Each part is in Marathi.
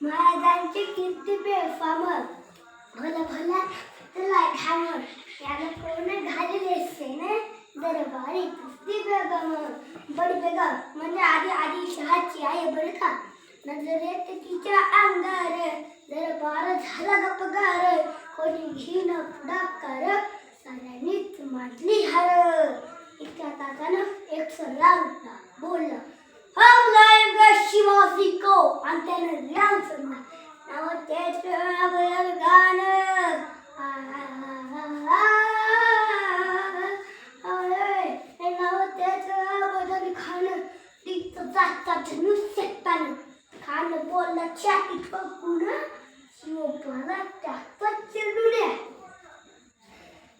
महाराजांची कीर्ती बेफाम भला भला तुला घामर याला कोण घालेले सेने दरबारी कुस्ती बेगम बडी बेगम म्हणजे आधी शहाची आहे बरं का नजरेत तिच्या अंगार दरबार झाला गपगार कोणी घेण पुढाकार साऱ्यांनीच मांडली हार इतक्या तासानं एक सर्रा उठला बोलला हम लाएंगे शिवाजी को आणि त्यानं राम सोडला नाव तेच गाणं नाव तेच बदल खाणं तिथं जाता धनुष्य ताणं खाणं बोलला छातीत पकडून शिवपाला टाकत चिरडुल्या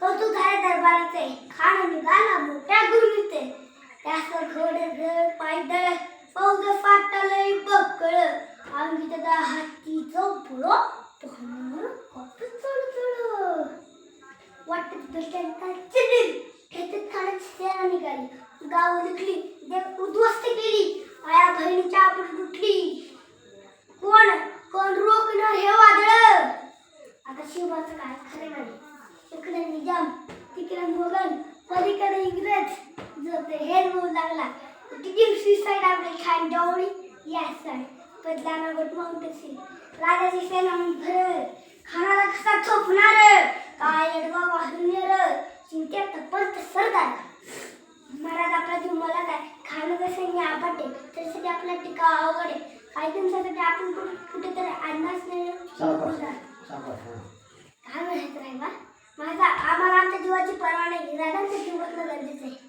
कौतुक आहे दरबाराचे खाणं निघाला मोठ्या गुरुते त्याचं घोडं पायदळ फौज फाटलंय बकळ अंगी त्याचा हाती चौपळो तोंडावर कॉपी चढ वाटत दुसऱ्यांका चिडली खेचत खाण्याची सेना निघाली गाव लिखली देव उद्ध्वस्त केली आया बहिणीच्या आपट उठली कोण रोखणार हे वादळ आता शिवाचं काय खरे नाही इकडे निजाम तिकडे मोगल पलीकडे इंग्रज जो ते हेर बोलू लागला टिकिंग सुसाईड आपली खान डवळी यस सर बदलाना गोट माउंटेसी राजाची सेना भर खानाला कसा थोपणार काय अडवा वाहुनेर चिंत्यात पंत सरदार महाराज आपला जीव मला काय खानाचं सैन्य आपटे त्यासाठी आपला टिका अवघड आहे काही दिवसासाठी आपण कुठेतरी आणणारच नाही काय म्हणायचं नाही बा माझा आम्हाला आमच्या जीवाची पर्वा नाही राजांचं जीव बघणं गरजेचं आहे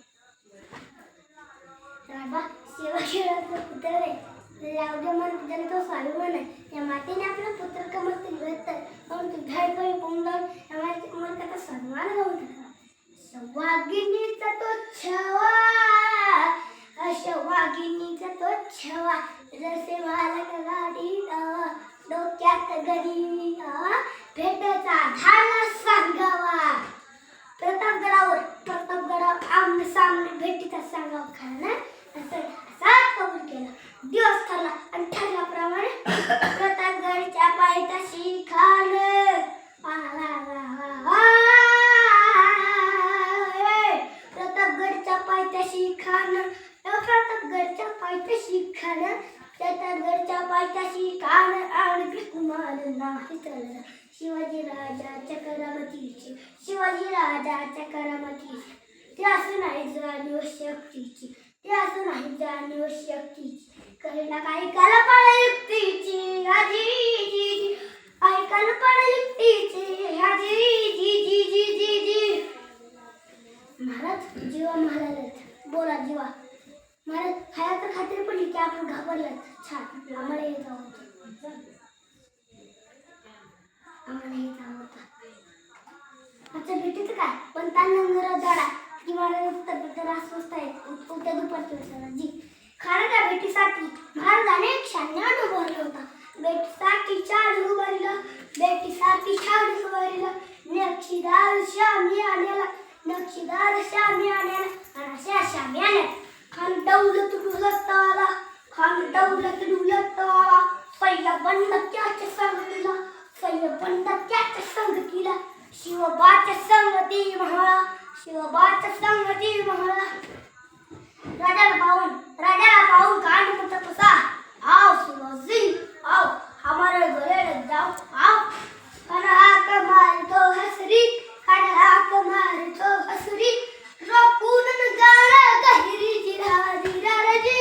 राजा शिवशिराचं पुत्र आहे यावद्या मन त्याने तो स्वाभिमान आहे या मातेने आपला पुत्र कमवते घडतं म्हणून तू धडपडी पोंगल या मातेच्या उमरकाचा सन्मान गाऊन टाकला वाघिणीचा तो छवा वाघिणीचा तो छवा जसे बालक गाडी डोक्यात गडी भेटायचा झाला सांगावा प्रतापगडावर आमने सामने भेटीचा सांगावा खाना असा कबूल केला दिवस ठरला आणि ठरल्याप्रमाणे प्रतापगडच्या पायथ्याशी खान प्रतापगडच्या पायथ्याशी खान प्रतापगडच्या पायथ्याशी खान प्रतापगडच्या पायथ्याशी खान आणि कुमार नाही चालला शिवाजी राजाच्या करामतीची ते असं नाही जाणीव शक्तीची कळला काही कल्पना युक्तीची आजी आई कल्पना युक्तीची आजी महाराज जीवा महाराज बोला जीवा महाराज हयात खात्री पडली की आपण घाबरलात छान आम्हाला येत आहोत आमच्या भेटीचं काय पण तांदूळ जाडा की मला उत्तर अस्वस्थ आहे उद्या दुपारच्या जी खानाच्या भेटीसाठी महाराजाने एक शान्य अनुभवला होता भेटीसाठी छान उभारलं नक्षीदार शामी आण्याला आणि अशा शामी आल्या खान दौलत डुलत आला सैय्यबंद त्याच्या संगतीला शिवबाच्या संगती महाळा राजाला पाहून कान पुटत असा आओ शिवाजी आओ हमारे घरे लग जाओ आओ हाक मारतो हसरी रोकून गाणं गहिरी जिरा जिरा रजी